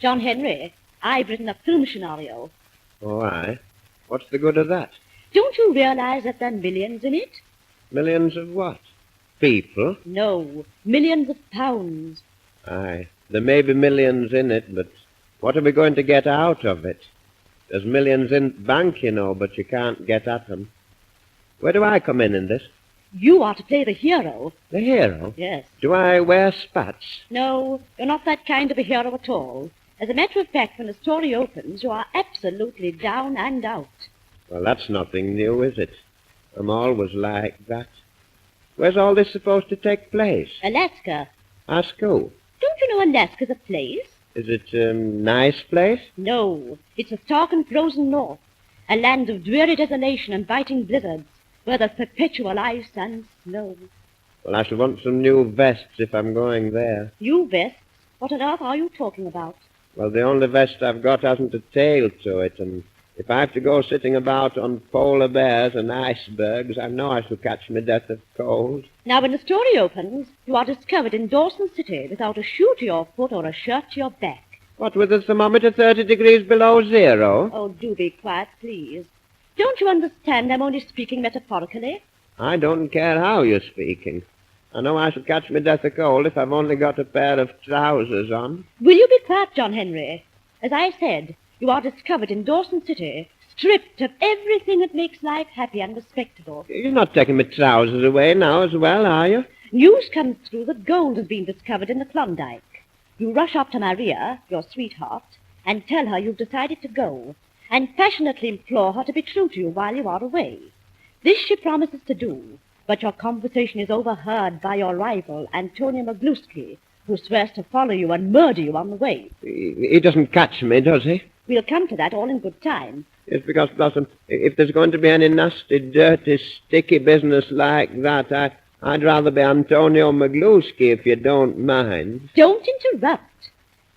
John Henry, I've written a film scenario. Oh, aye? What's the good of that? Don't you realize that there are millions in it? Millions of what? People? No, millions of pounds. Aye, there may be millions in it, but what are we going to get out of it? There's millions in the bank, you know, but you can't get at them. Where do I come in this? You are to play the hero. The hero? Yes. Do I wear spats? No, you're not that kind of a hero at all. As a matter of fact, when the story opens, you are absolutely down and out. Well, that's nothing new, is it? I'm always like that. Where's all this supposed to take place? Alaska. Ask who? Don't you know Alaska's a place? Is it a nice place? No, it's the stark and frozen north, a land of dreary desolation and biting blizzards, where there's perpetual ice and snow. Well, I shall want some new vests if I'm going there. New vests? What on earth are you talking about? Well, the only vest I've got hasn't a tail to it, and if I have to go sitting about on polar bears and icebergs, I know I shall catch my death of cold. Now, when the story opens, you are discovered in Dawson City without a shoe to your foot or a shirt to your back. What, with the thermometer 30 degrees below zero? Oh, do be quiet, please. Don't you understand I'm only speaking metaphorically? I don't care how you're speaking. I know I shall catch my death of cold if I've only got a pair of trousers on. Will you be quiet, John Henry? As I said, you are discovered in Dawson City, stripped of everything that makes life happy and respectable. You're not taking my trousers away now as well, are you? News comes through that gold has been discovered in the Klondike. You rush up to Maria, your sweetheart, and tell her you've decided to go, and passionately implore her to be true to you while you are away. This she promises to do, but your conversation is overheard by your rival, Antonio Magluski, who swears to follow you and murder you on the way. He doesn't catch me, does he? We'll come to that all in good time. It's because, Blossom, if there's going to be any nasty, dirty, sticky business like that, I'd rather be Antonio Magluski, if you don't mind. Don't interrupt.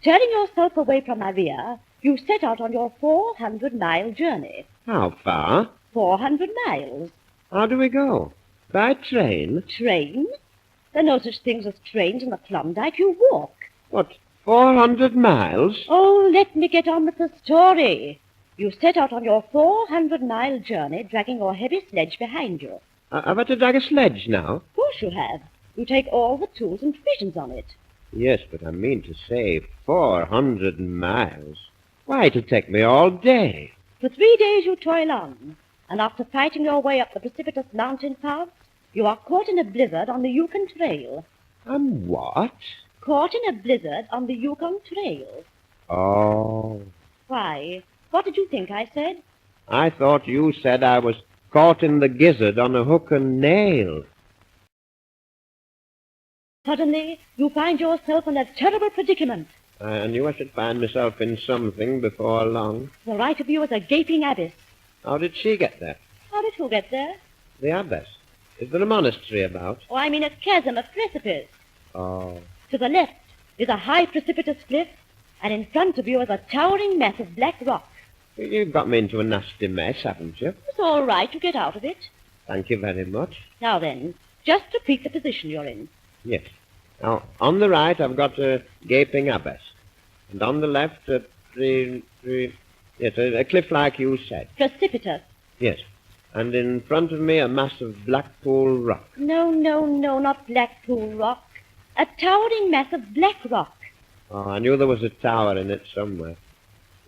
Turning yourself away from Maria, you set out on your 400-mile journey. How far? 400 miles. How do we go? By train? Train? There are no such things as trains in the Klondike. You walk. What, 400 miles? Oh, let me get on with the story. You set out on your 400-mile journey, dragging your heavy sledge behind you. Have I to drag a sledge now? Of course you have. You take all the tools and provisions on it. Yes, but I mean to say 400 miles. Why, it'll take me all day. For 3 days you toil on, and after fighting your way up the precipitous mountain paths, you are caught in a blizzard on the Yukon Trail. And what? Caught in a blizzard on the Yukon Trail. Oh. Why, what did you think I said? I thought you said I was caught in the gizzard on a hook and nail. Suddenly, you find yourself in a terrible predicament. I knew I should find myself in something before long. The right of you is a gaping abyss. How did she get there? How did you get there? The abbess. Is there a monastery about? Oh, I mean a chasm, a precipice. Oh. To the left is a high precipitous cliff, and in front of you is a towering mass of black rock. You've got me into a nasty mess, haven't you? It's all right to get out of it. Thank you very much. Now then, just repeat the position you're in. Yes. Now, on the right, I've got a gaping abyss. And on the left, a cliff like you said. Precipitous. Yes. And in front of me, a mass of Blackpool rock. No, not Blackpool rock. A towering mass of black rock. Oh, I knew there was a tower in it somewhere.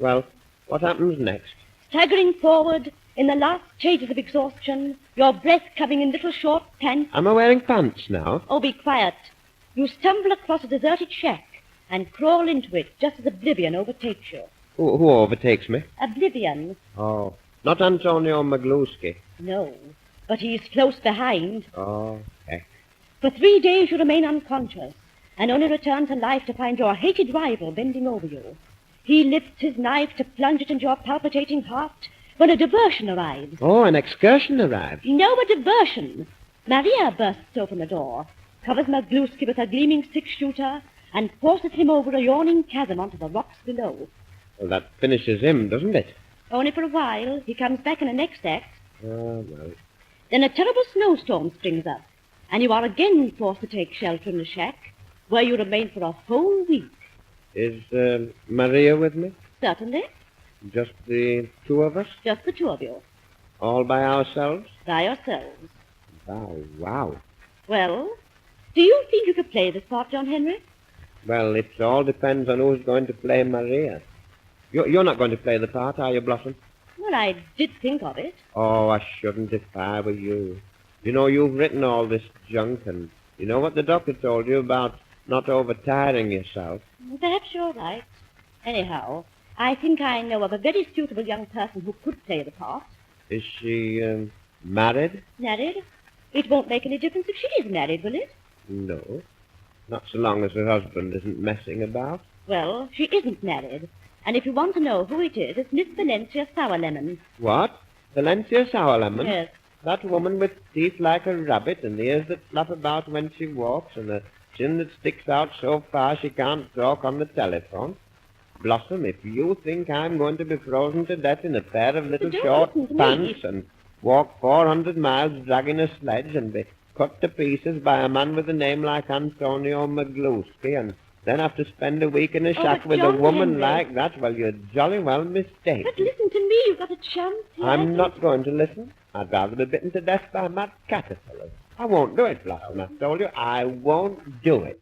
Well, what happens next? Staggering forward, in the last stages of exhaustion, your breath coming in little short pants. Am I wearing pants now? Oh, be quiet. You stumble across a deserted shack and crawl into it just as oblivion overtakes you. Who overtakes me? Oblivion. Oh, not Antonio Magluski. No, but he's close behind. Oh, heck. For 3 days you remain unconscious and only return to life to find your hated rival bending over you. He lifts his knife to plunge it into your palpitating heart when a diversion arrives. Oh, an excursion arrived. No, a diversion. Maria bursts open the door, covers Magluski with her gleaming six-shooter, and forces him over a yawning chasm onto the rocks below. Well, that finishes him, doesn't it? Only for a while. He comes back in the next act. Oh, well. Then a terrible snowstorm springs up, and you are again forced to take shelter in the shack, where you remain for a whole week. Is Maria with me? Certainly. Just the two of us? Just the two of you. All by ourselves? By yourselves. Wow. Well, do you think you could play this part, John Henry? Well, it all depends on who's going to play Maria. You're not going to play the part, are you, Blossom? Well, I did think of it. Oh, I shouldn't if I were you. You know, you've written all this junk, and you know what the doctor told you about not overtiring yourself. Perhaps you're right. Anyhow, I think I know of a very suitable young person who could play the part. Is she, married? Married? It won't make any difference if she is married, will it? No. Not so long as her husband isn't messing about. Well, she isn't married. And if you want to know who it is, it's Miss Valencia Sour Lemon. What? Valencia Sour Lemon? Yes. That woman with teeth like a rabbit and ears that flap about when she walks and a chin that sticks out so far she can't talk on the telephone. Blossom, if you think I'm going to be frozen to death in a pair of little Don't short listen to me. pants and walk 400 miles dragging a sledge and be cut to pieces by a man with a name like Antonio Magluski and then have to spend a week in a shack but with a John woman Henry. like that, well, you're jolly well mistaken. But listen to me. You've got a chance here. I'm not going to listen. I'd rather be bitten to death by mad caterpillars. I won't do it, Blossom. I've told you I won't do it.